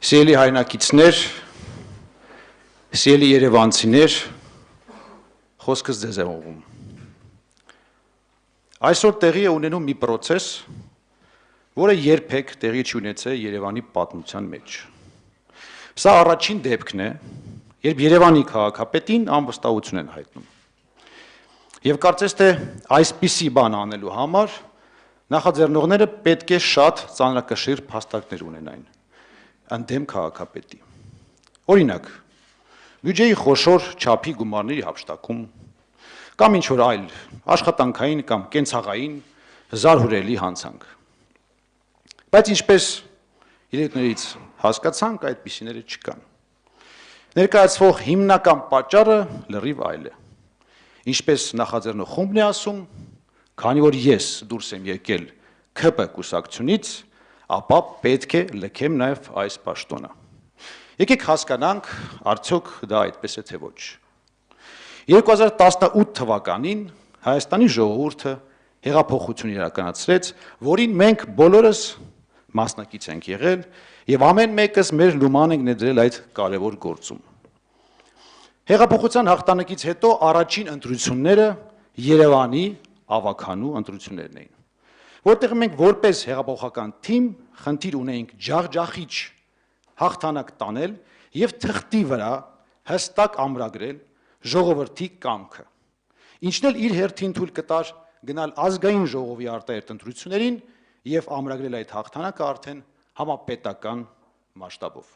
Սիրելի հայրենակիցներ, սիրելի երևանցիներ, խոսքս ձեզ եմ ուղղում։ Այսօր տեղի է ունենում մի process, որը երբեք տեղի չի ունեցել Երևանի պատմության մեջ։ Սա առաջին դեպքն է, երբ Երևանի քաղաքապետին անվստահություն են հայտնում։ Եվ կարծես թե այսպիսի բան անելու համար նախաձեռնողները պետք է շատ ծանրակշիռ փաստարկներ ունենային ընդդեմ քաղաքապետի։ Օրինակ, բյուջեի խոշոր չափի գումարների հափշտակում, կամ ինչ-որ այլ աշխատանքային կամ կենցաղային զարհուրելի հանցանք։ Բայց ինչպես իրիկներից հասկացանք, այդպիսիները չկան։ Ներկայացվող հիմնական պատճառը լրիվ այլ է։ Ինչպես նախաձեռնող խումբն է ասում, քանի որ ես դուրս եմ եկել ՔՊ կուսակցությունից, ապա պետք է լքեմ նաև այս պաշտոնը։ Եկեք հասկանանք, արդյոք դա այդպես է թե ոչ։ 2018 թվականին Հայաստանի ժողովուրդը հեղափոխություն իրականացրեց, որին մենք բոլորս մասնակից ենք եղել եւ ամեն մեկս մեր լուման ենք ներդրել այդ կարևոր գործում։ Հեղափոխության հաղթանակից հետո առաջին ընտրությունները Երևանի ավականու ընտրություններն էին, որտեղ մենք որպես հեղափոխական թիմ խնդիր ունեինք ջախջախիչ հաղթանակ տանել եւ թղթի վրա հստակ ամրագրել ժողովրդի կամքը, ինչն էլ իր հերթին թույլ կտար գնալ ազգային ժողովի արտահերտ ընտրություններին եւ ամրագրել այդ հաղթանակը արդեն համապետական մասշտաբով։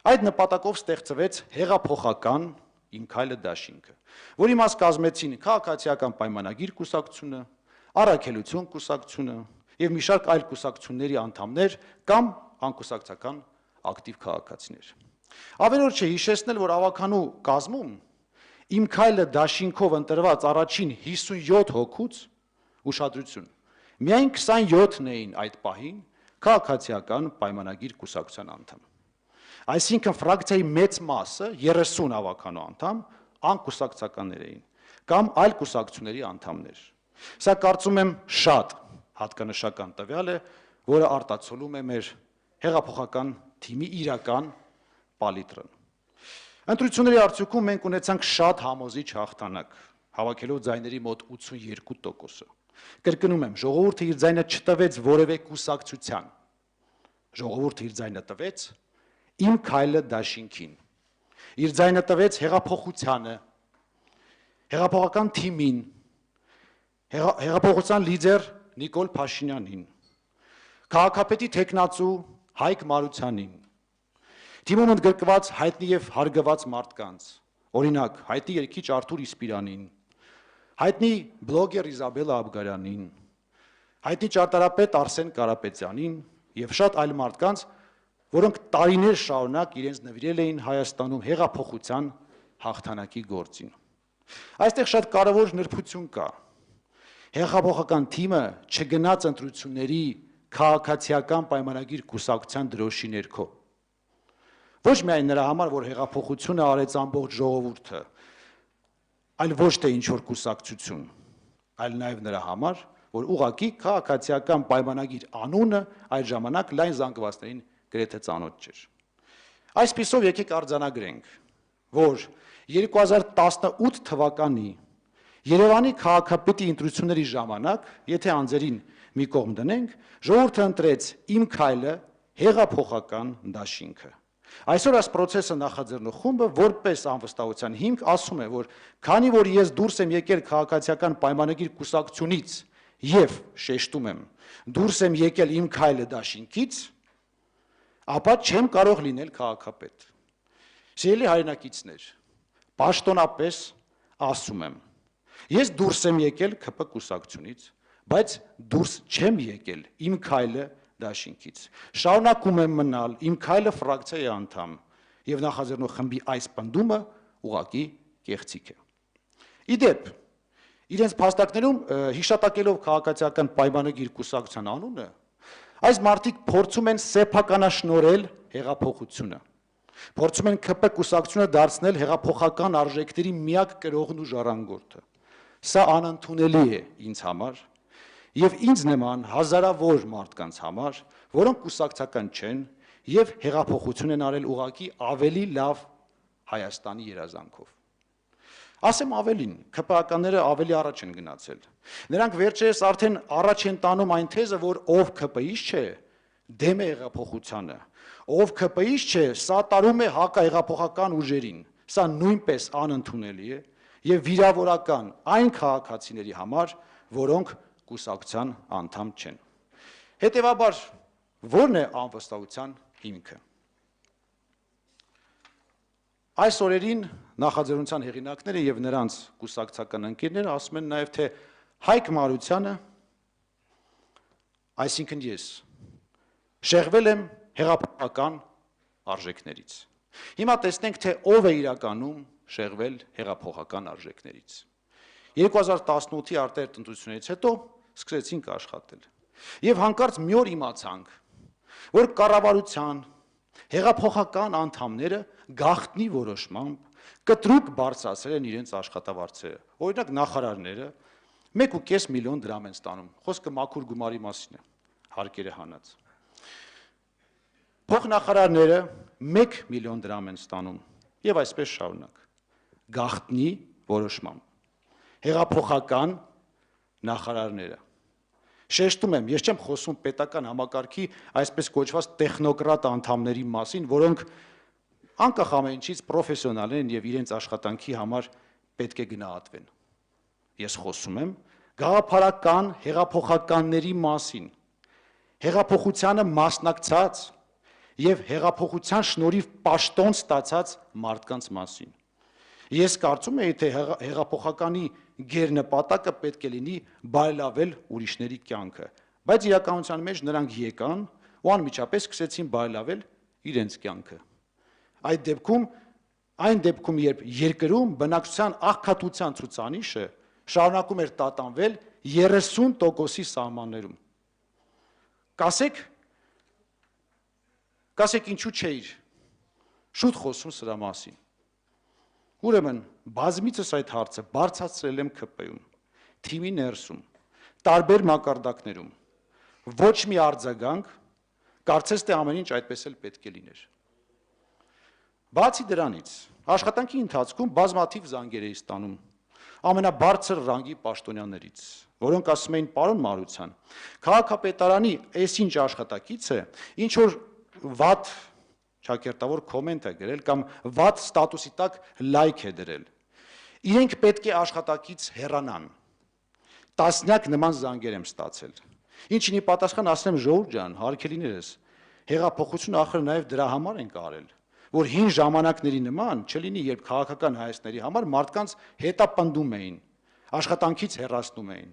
Այդ նպատակով ստեղծվեց հեղափոխական Իմ քայլը դաշինքը, որի մաս կազմեցին քաղաքացիական պայմանագիր կուսակցությունը, Առաքելություն կուսակցությունը եւ մի շարք այլ կուսակցությունների անդամներ կամ անկուսակցական ակտիվ քաղաքացիներ։ Ավելորդ չէ հիշեցնել, որ ավականու կազմում Իմ քայլը դաշինքով ընտրված առաջին 57 հոգուց ուշադրություն։ Միայն 27-ն էին այդ պահին քաղաքացիական պայմանագիր կուսակցության անդամ։ Այսինքն ֆրակցիայի մեծ մասը 30 ավականու անդամ անկուսակցականներ էին կամ այլ կուսակցությունների անդամներ։ Սա կարծում եմ շատ հատկանշական տվյալ է, որը արտացոլում է մեր հեղափոխական թիմի իրական պալիտրը։ Ընտրությունների արդյունքում մենք ունեցանք շատ համոզիչ հաղթանակ, հավաքելով ձայների մոտ 82%-ը։ Կրկնում եմ, ժողովուրդը իր ձայնը չտվեց որևէ կուսակցության։ Ժողովուրդը իր ձայնը տվեց Իմ քայլը դաշինքին։ Իր ձայնը տվեց հեղափոխությանը, հեղափոխական թիմին, հեղափոխության լիդեր Նիկոլ Փաշինյանին, քաղաքապետի թեկնածու Հայկ Մարությանին, թիմում ընդգրկված հայտնի եւ հարգված մարդկանց, օրինակ հայտնի երգիչ Արթուր Իսպիրանին, հայտնի բլոգեր Իզաբելա Աբգարյանին, հայտնի ճարտարապետ Արսեն Կարապետյանին եւ շատ այլ մարդկանց, որոնք տարիներ շարունակ իրենց նվիրել էին Հայաստանում հեղափոխության հաղթանակի գործին։ Այստեղ շատ կարևոր նրբություն կա։ Հեղափոխական թիմը չգնաց ընտրությունների քաղաքացիական պայմանագիր կուսակցության դրոշի ներքո։ Ոչ միայն նրա համար, որ հեղափոխությունը արեց ամբողջ ժողովուրդը, այլ ոչ թե ինչ-որ կուսակցություն, այլ նաև նրա համար, որ ուղղակի քաղաքացիական պայմանագիր անունը այդ ժամանակ լայն զանգվածներին գրեթե ծանոթ չէր։ Այսպիսով եկեք արձանագրենք, որ 2018 թվականի Երևանի քաղաքապետի ընտրությունների ժամանակ, եթե անձերին մի կողմ դնենք, ժողովուրդը ընտրեց Իմ քայլը հեղափոխական դաշինքը։ Այսօր այս process-ը նախաձեռնող խումբը որպես անվստահության հիմք ասում է, որ քանի որ ես դուրս եմ եկել քաղաքացիական պայմանագիր կուսակցությունից եւ շեշտում եմ, դուրս եմ եկել Իմ քայլը դաշինքից, ապա չեմ կարող լինել քաղաքապետ։ Սիրելի հայրենակիցներ, պաշտոնապես ասում եմ, ես դուրս եմ եկել ՔՊ կուսակցությունից, բայց դուրս չեմ եկել Իմ քայլը դաշինքից։ Շարունակում եմ մնալ Իմ քայլը ֆրակցիայի անդամ եւ նախաձեռնող խմբի այս պնդումը ուղղակի կեղծիք է։ Իդեպ, իրենց փաստարկներում հիշատակելով քաղաքացիական պայմանագիր կուսակցության անունը, այս մարդիկ փորձում են սեփականաշնորհել հեղափոխությունը։ Փորձում են ՔՊ կուսակցությունը դարձնել հեղափոխական արժեքների միակ կրողն ու ժառանգորդը։ Սա անընդունելի է ինձ համար եւ ինձ նման հազարավոր մարդկանց համար, որոնք կուսակցական չեն եւ հեղափոխություն են արել ուղակի ավելի լավ Հայաստանի երազանքով։ Ասեմ ավելին, ԿՊԱ-ականները ավելի առաջ են գնացել։ Նրանք վերջերս արդեն առաջ են տանում այն թեզը, որ ով ԿՊԻ-ից չէ, դեմ է հեղափոխությանը, ով ԿՊԻ-ից չէ, սատարում է հակահեղափոխական ուժերին։ Սա նույնպես անընդունելի է եւ վիրավորական այն քաղաքացիների համար, որոնք կուսակցության անդամ չեն։ Հետևաբար, ո՞րն է անվստահության հիմքը։ Այս օրերին նախաձեռնության հեղինակները եւ նրանց կուսակցական ընկերները ասում են նաեւ, թե Հայկ Մարությանը, այսինքն ես, շեղվել եմ հեղափոխական արժեքներից։ Հիմա տեսնենք, թե ով է իրականում շեղվել հեղափոխական արժեքներից։ 2018-ի արտահերթ ընտրությունից հետո սկսեցինք աշխատել։ Եվ հանկարծ մի օր իմացանք, որ կառավարության հեղափոխական անդամները գաղտնի որոշմամբ կտրուկ բարձրացրել են իրենց աշխատավարձերը։ Օրինակ նախարարները 1.5 միլիոն դրամ են ստանում։ Խոսքը մաքուր գումարի մասին է, հարկերը հանած։ Փոխնախարարները 1 միլիոն դրամ են ստանում եւ այսպես շարունակ։ Գաղտնի որոշմամբ։ Հեղափոխական նախարարները։ Շեշտում եմ, ես չեմ խոսում պետական համակարգի այսպես կոչված տեխնոկրատ անդամների մասին, որոնք անկախ ամեն ինչից պրոֆեսիոնալ են եւ իրենց աշխատանքի համար պետք է գնահատվեն։ Ես խոսում եմ գաղափարական հեղափոխականների մասին, հեղափոխությանը մասնակցած եւ հեղափոխության շնորհիվ պաշտոն ստացած մարդկանց մասին։ Ես կարծում եմ, թե հեղափոխականի գերնպատակը պետք է լինի բարելավել ուրիշների կյանքը, բայց իրականության մեջ նրանք եկան ու անմիջապես սկսեցին բարելավել իրենց կյանքը։ Այն դեպքում, երբ երկրում բնակչության աղքատության ցուցանիշը շարունակում էր տատանվել 30%-ի սահմաններում։ Կասեք ինչու չէիր շուտ խոսում սրա մասին։ Ուրեմն, բազմիցս այդ հարցը բարձրացրել եմ ԿՊ-ում, թիմի ներսում, տարբեր մակարդակներում, ոչ մի արձագանք, կարծես թե ամեն ինչ այդպես էլ պետք է լիներ։ Բացի դրանից, աշխատանքի ընթացքում բազմաթիվ զանգեր էի ստանում ամենաբարձր ռանգի պաշտոնյաներից, որոնք ասում էին, պարոն Մարության, քաղաքապետարանի այսինչ աշխատակից է, ինչ որ վատ ճակերտավոր կոմենտ է գրել կամ վատ ստատուսի տակ լայք է դրել։ Իրենք պետք է աշխատակից հեռանան։ Տասնյակ նման զանգեր եմ ստացել։ Ինչին ի պատասխան ասեմ, ժողովուրդ ջան, հարգելիներս, հեղափոխությունը ախր նաև դրա համար ենք արել, որ հին ժամանակների նման չլինի, երբ քաղաքական հայացքների համար մարդկանց հետապնդում էին, աշխատանքից հեռացնում էին։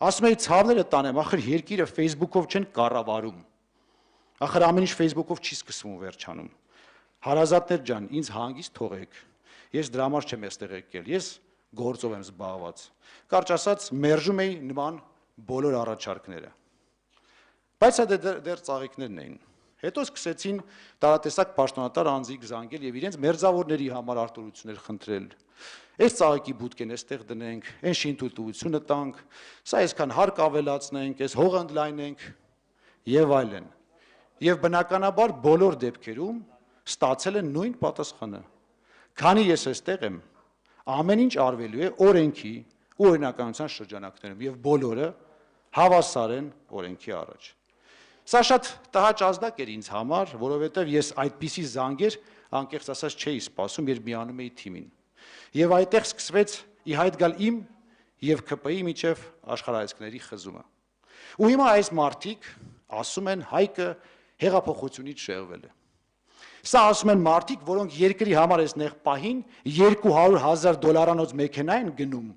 Ասում էի ցավները տանեմ, ախր երկիրը Facebook-ով չեն կառավարում։ Ախր ամեն ինչ Facebook-ով չի սկսվում ու վերջանում։ Հարազատներ ջան, ինձ հանգիստ թողեք։ Ես դրա համար չեմ այստեղ եկել։ Ես գործով եմ զբաղված։ Կարճ ասած, մերժում էի նման բոլոր առաջարկները։ Բայց դա դեռ ծաղիկներն էին։ Հետո սկսեցին տարատեսակ պաշտոնատար անձիկ զանգել եւ իրենց մերձավորների համար արտոնություններ խնդրել։ Այս ծաղիկի բուտկեն էստեղ դնենք, այն շինթույլտվությունը տանք, սա այսքան հարկ ավելացնենք, այս հողը ընդլայնենք եւ այլն։ Եվ բնականաբար բոլոր դեպքերում ստացել են նույն պատասխանը։ Քանի ես այստեղ եմ, ամեն ինչ արվելու է օրենքի ու օրինականության շրջանակներում եւ բոլորը հավասար են օրենքի առաջ։ Սա շատ տհաճ ազդակ էր ինձ համար, որովհետեւ ես այդպիսի զանգեր անկեղծ ասած չէի սպասում, երբ միանում էի թիմին։ Եվ այդտեղ սկսվեց ի հայտ գալ իմ եւ ԿՊ-ի միջև աշխարհայացքների խզումը։ Ու հիմա այս մարդիկ ասում են Հայկը հեղափոխությունից շեղվել է։ Սա ասում են մարդիկ, որոնք երկրի համար այս նեղ պահին $200,000 մեքենա են գնում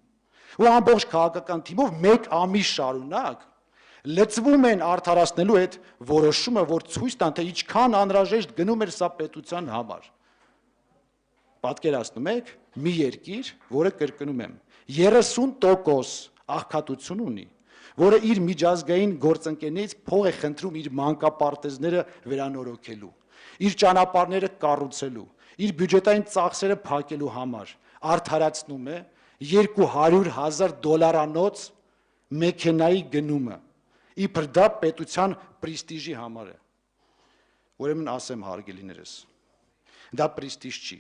ու ամբողջ քաղաքական թիմով 1 ամիս շարունակ լծվում են արդարացնելու այդ որոշումը, որ ցույց տան, թե ինչքան անհրաժեշտ գնում էր սա պետության համար։ Պատկերացնում եք, մի երկիր, որը կրկնում եմ, 30% աղքատություն ունի, որը իր միջազգային գործընկերներից փող է խնդրում իր մանկապարտեզները վերանորոգելու, իր ճանապարհները կառուցելու, իր բյուջետային ծախսերը փակելու համար, արդարացնում է $200,000 մեքենայի գնումը, իբր դա պետության պրեստիժի համար է։ ուրեմն ասեմ հարգելիներս, դա պրեստիժ չի,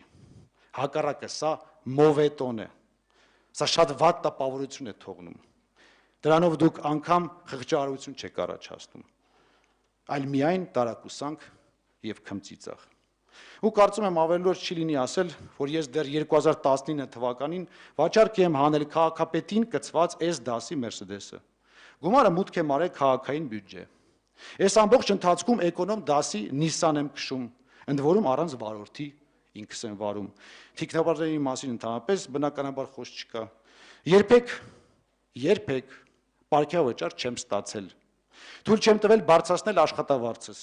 հակառակը սա մովետոն է, սա շատ վատ տպավորություն է թողնում, դրանով դուք անգամ խղճահարություն չեք առաջացնում, այլ միայն տարակուսանք և քմծիծաղ։ Ու կարծում եմ ավելի լուրջ չի լինի ասել, որ ես դեռ 2019 թվականին վաճառք եմ հանել քաղաքապետին կցված S դասի Mercedes-ը։ Գումարը մուտք եմ արել քաղաքային բյուջե։ Այս ամբողջ ընթացքում էկոնոմ դասի Nissan եմ քշում, ընդ որում առանց վարորդի ինքս եմ վարում։ Թիկնապարների մասին ընդհանրապես բնականաբար խոսք չկա։ Երբեք պարգևավճար չեմ ստացել։ Թույլ չեմ տվել բարձրացնել աշխատավարձս։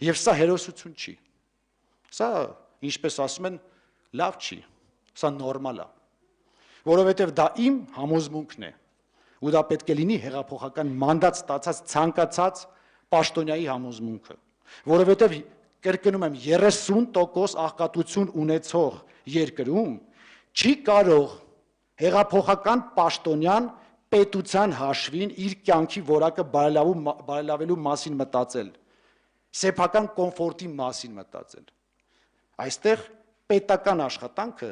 Եվ սա հերոսություն չի։ Սա, ինչպես ասում են, լավ չի, սա նորմալ է, որովհետև դա իմ համոզմունքն է, ու դա պետք է լինի հեղափոխական մանդատ ստացած ցանկացած պաշտոնյայի համոզմունքը, որովհետև կրկնում եմ 30% աղքատություն ունեցող երկրում չի կարող հեղափոխական պաշտոնյան պետության հաշվին իր կյանքի որակը բարելավելու մասին մտածել, սեփական կոմֆորտի մասին մտածել։ Այստեղ պետական աշխատանքը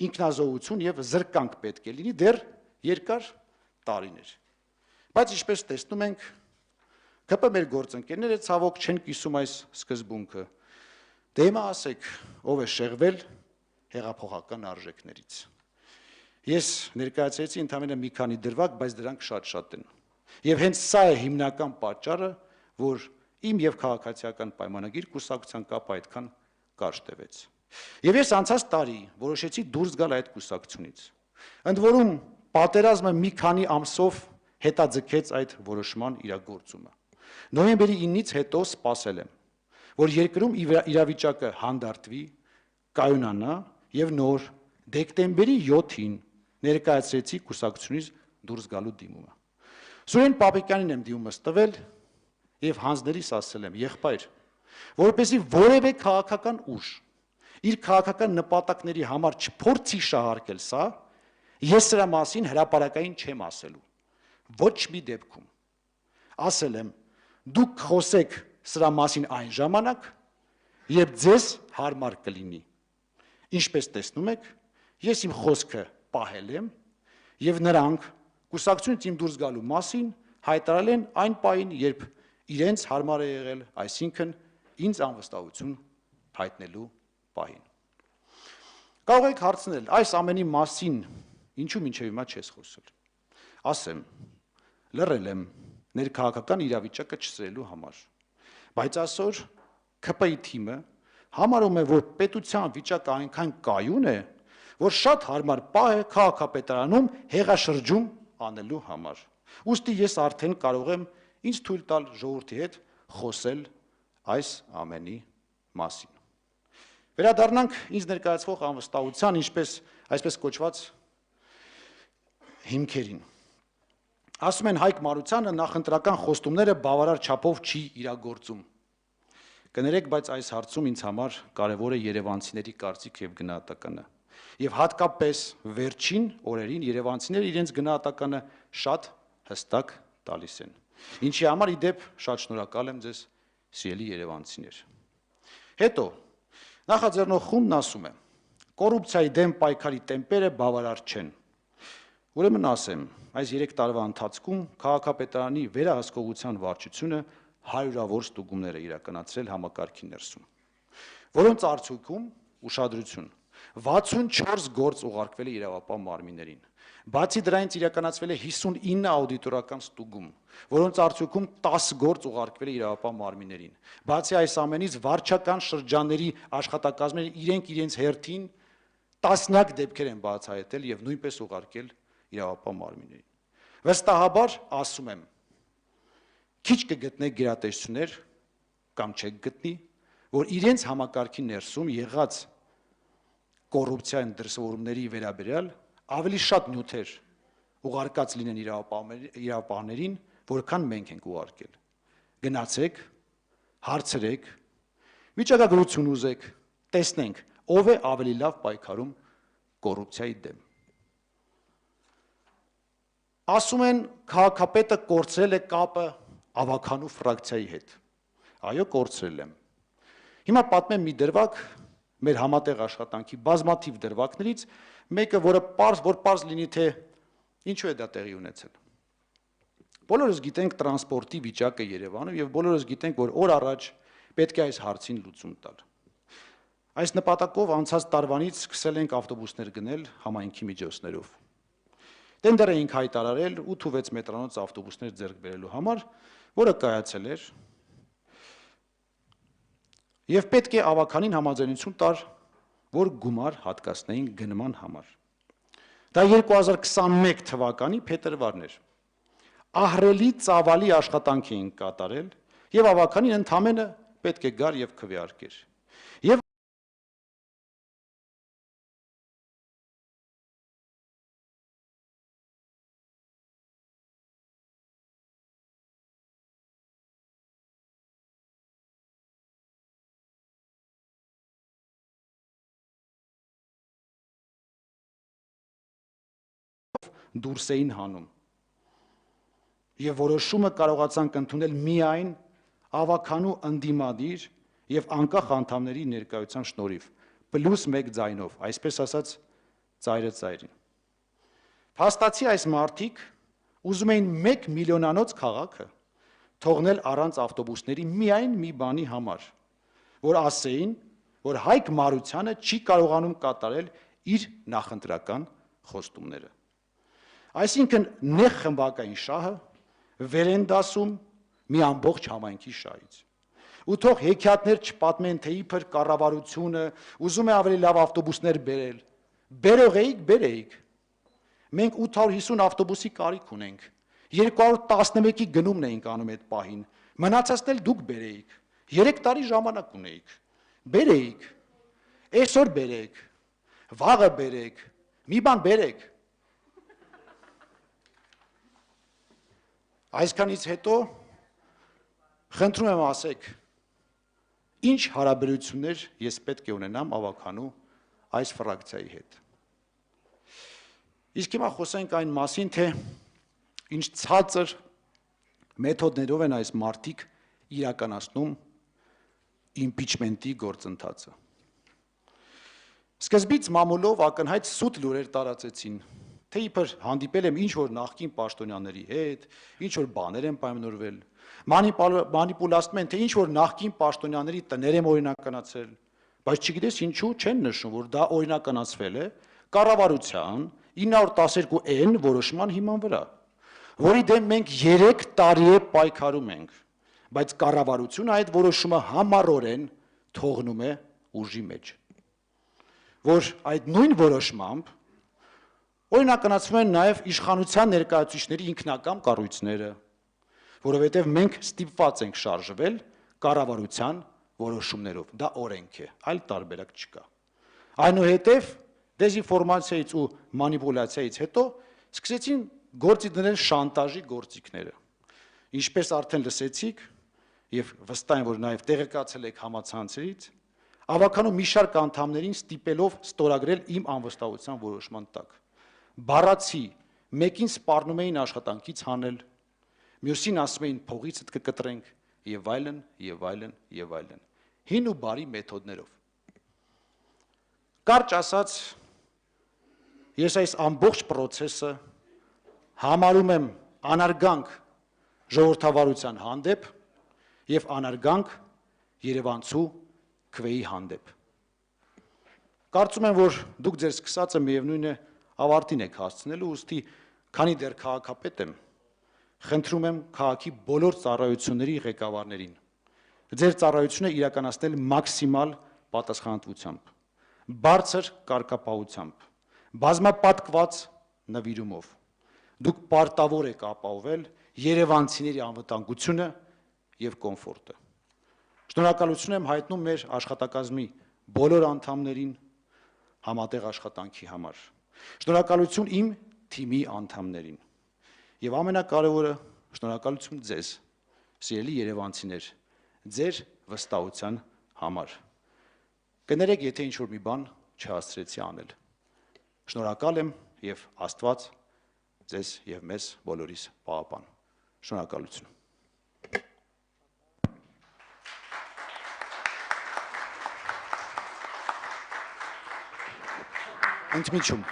ինքնազոհություն և զրկանք պետք է լինի դեռ երկար տարիներ։ Բայց ինչպես տեսնում ենք, ԿՊ մեր գործընկերները ցավոք չեն կիսում այս սկզբունքը։ Դե հիմա ասեք, ով է շեղվել հեղափոխական արժեքներից։ Ես ներկայացրեցի ընդամենը մի քանի դրվագ, բայց դրանք շատ են։ Եվ հենց սա է հիմնական պատճառը, որ իմ և քաղաքացիական պայմանագիր կուսակցության կապը այդքան կարճ տևեց։ Եվ ես անցած տարի որոշեցի դուրս գալ այդ կուսակցությունից։ Ընդ որում պատերազմը մի քանի ամսով հետաձգեց այդ որոշման իրագործումը։ Նոյեմբերի 9-ից հետո սպասել եմ, որ երկրում իրավիճակը հանդարտվի, կայունանա և նոր դեկտեմբերի 7-ին ներկայացրեցի կուսակցությունից դուրս գալու դիմումը։ Սուրեն Պապիկյանին եմ դիմումս տվել և հանձներիս ասել եմ, եղբայր, որպեսզի որևէ քաղաքական ուժ իր քաղաքական նպատակների համար չփորձի շահարկել սա, ես սրա մասին հրապարակային չեմ ասելու, ոչ մի դեպքում։ Ասել եմ, դուք խոսեք սրա մասին այն ժամանակ, երբ ձեզ հարմար կլինի։ Ինչպես տեսնում եք, ես իմ խոսքը պահել եմ և նրանք կուսակցությունից իմ դուրս գալու մասին հայտարարել են այն պահին, երբ իրենց հարմար է եղել, այսինքն ինձ անվստահություն հայտնելու պահին։ Կարող եք հարցնել, այս ամենի մասին ինչու մինչև հիմա չես խոսել։ Ասեմ, լռել եմ ներքաղաքական իրավիճակը չսրելու համար, բայց այսօր ԿՊ-ի թիմը համարում է, որ պետության վիճակը այնքան կայուն է, որ շատ հարմար պահ է քաղաքապետարանում հեղաշրջում անելու համար։ Ուստի ես արդեն կարող եմ ինձ թույլ տալ ժողովրդի հետ խոսել այս ամենի մասին։ Վերադառնանք ինձ ներկայացվող անվստահության, այսպես կոչված հիմքերին։ Ասում են Հայկ Մարությանը նախընտրական խոստումները բավարար չափով չի իրագործում։ Կներեք, բայց այս հարցում ինձ համար կարևոր է երևանցիների կարծիքը և գնահատականը։ Եվ հատկապես վերջին օրերին երևանցիները իրենց գնահատականը շատ հստակ տալիս են։ Ինչի համար ի դեպ շատ շնորհակալ եմ ձեզ, սիրելի երևանցիներ։ Հետո նախաձեռնող խումբն ասում է. կոռուպցիայի դեմ պայքարի տեմպերը բավարար չեն։ Ուրեմն ասեմ, այս 3 տարվա ընթացքում քաղաքապետարանի վերահսկողության վարչությունը հարյուրավոր ստուգումներ է իրականացրել համակարգի ներսում, որոնց արդյունքում ուշադրություն 64 գործ ուղարկվել է իրավապահ մարմիններին։ Բացի դրանից իրականացվել է 59 աուդիտորական ստուգում, որոնց արդյունքում 10 գործ ուղարկվել է իրավապահ մարմիններին։ Բացի այս ամենից վարչական շրջանների աշխատակազմները իրենց հերթին տասնյակ դեպքեր են բացահայտել և նույնպես ուղարկել իրավապահ մարմիններին։ Վստահաբար ասում եմ, քիչ կգտնեք գերատեսչություններ կամ չեք գտնի, որ իրենց համակարգի ներսում եղած կոռուպցիայի դրսևորումների վերաբերյալ ավելի շատ նյութեր ուղարկած լինեն իրավապահներին, որքան մենք ենք ուղարկել։ Գնացեք, հարցրեք, վիճակագրություն ուզեք, տեսնենք, ով է ավելի լավ պայքարում կոռուպցիայի դեմ։ Ասում են, քաղաքապետը կորցրել է կապը ավագանու ֆրակցիայի հետ։ Այո, կորցրել եմ։ Հիմա պատմեմ մի դրվագ մեր համատեղ աշխատանքի բազմաթիվ դրվագներից, մեկը, որ պարզ լինի, թե ինչու է դա տեղի ունեցել։ Բոլորս գիտենք տրանսպորտի վիճակը Երևանում եւ բոլորս գիտենք, որ օր առաջ պետք է այս հարցին լուծում տալ։ Այս նպատակով անցած տարվանից սկսել ենք ավտոբուսներ գնել համայնքի միջոցներով։ Տենդեր էինք հայտարարել 8-6 մետրանոց ավտոբուսներ ձեռք բերելու համար, որը կայացել էր, եւ պետք է ավականին համաձայնություն տար, որ գումար հատկացնեին գնման համար։ Դա 2021 թվականի փետրվարն էր։ Ահռելի ծավալի աշխատանք էինք կատարել եւ ավականին ընդամենը պետք է գար եւ քվեարկեր։ Եվ դուրս էին հանում։ Եվ որոշումը կարողացանք ընդունել միայն ավականու ընդդիմադիր եւ անկախ անդամների ներկայության շնորհիվ, +1 ձայնով, այսպես ասած, ծայրը ծայրին։ Փաստացի այս մարդիկ ուզում էին 1 միլիոնանոց քաղաքը թողնել առանց ավտոբուսների միայն մի բանի համար, որ ասեին, որ Հայկ Մարությանը չի կարողանում կատարել իր նախընտրական խոստումները։ Այսինքն նեղ խմբակային շահը վեր են դասում մի ամբողջ համայնքի շահից։ Ու թող հեքիաթներ չպատմեն, թե իբր կառավարությունը ուզում է ավելի լավ ավտոբուսներ բերել։ Բերող էիք, բերեիք։ Մենք 850 ավտոբուսի կարիք ունենք։ 211-ի գնումն էինք անում այդ պահին։ Մնացածն էլ դուք բերեիք։ 3 տարի ժամանակ ունեիք։ Բերեիք։ Այսօր բերեք։ Վաղը բերեք։ Մի բան բերեք։ Այսքանից հետո խնդրում եմ ասեք, ինչ հարաբերություններ ես պետք է ունենամ ավականու այս ֆրակցիայի հետ։ Իսկ հիմա խոսենք այն մասին, թե ինչ ցածր մեթոդներով են այս մարդիկ իրականացնում իմպիչմենտի գործընթացը։ Սկզբից մամուլով ակնհայտ սուտ լուրեր տարածեցին, թե իբր հանդիպել եմ ինչ-որ նախկին պաշտոնյաների հետ, ինչ-որ բաներ են պայմանավորվել, մանիպուլացնում են, թե ինչ-որ նախկին պաշտոնյաների տներ եմ օրինականացրել, բայց չգիտես ինչու չեն նշում, որ դա օրինականացվել է կառավարության 912N որոշման հիման վրա, որի դեմ մենք 3 տարի է պայքարում ենք, բայց կառավարությունը այդ որոշումը համառորեն թողնում է ուժի մեջ, որ այդ նույն որոշմամբ օրինականացվում են նաև իշխանության ներկայացուցիչների ինքնական կառույցները, որովհետև մենք ստիպված ենք շարժվել կառավարության որոշումներով, դա օրենք է, այլ տարբերակ չկա։ Այնուհետև դեզինֆորմացիայից ու մանիպուլյացիայից հետո սկսեցին գործի դնել շանտաժի գործիքները։ Ինչպես արդեն լսեցիք եւ վստահ եմ, որ նաև տեղեկացել եք համացանցերից, ավականու մի շարք անդամներին ստիպելով ստորագրել իմ անվստահության որոշման տակ։ Բառացի մեկին սպառնում էին աշխատանքից հանել, մյուսին ասում էին փողիցդ կկտրենք եւ այլն եւ այլն եւ այլն։ Հին ու բարի մեթոդներով։ Կարճ ասած, ես այս ամբողջ process-ը համարում եմ անարգանք ժողովրդավարության հանդեպ եւ անարգանք Երևանցու քվեի հանդեպ։ Կարծում եմ, որ դուք ձեր սկսածը միևնույն է ավարտին եք հասցնելու, ուստի քանի դեռ քաղաքապետ եմ, խնդրում եմ քաղաքի բոլոր ծառայությունների ղեկավարներին ձեր ծառայությունը իրականացնել մաքսիմալ պատասխանատվությամբ, բարձր կարգապահությամբ, բազմապատկված նվիրումով։ Դուք պարտավոր եք ապահովել երևանցիների անվտանգությունը եւ կոմֆորտը։ Շնորհակալություն եմ հայտնում մեր աշխատակազմի բոլոր անդամներին համատեղ աշխատանքի համար։ Շնորհակալություն իմ թիմի անդամներին։ Եվ ամենակարևորը, շնորհակալություն ձեզ, սիրելի երևանցիներ, ձեր վստահության համար։ Կներեք, եթե ինչ-որ մի բան չհասցրեցի անել։ Շնորհակալ եմ եւ Աստված ձեզ եւ մեզ բոլորիս պահապան։ Շնորհակալություն։ ընդմիջում։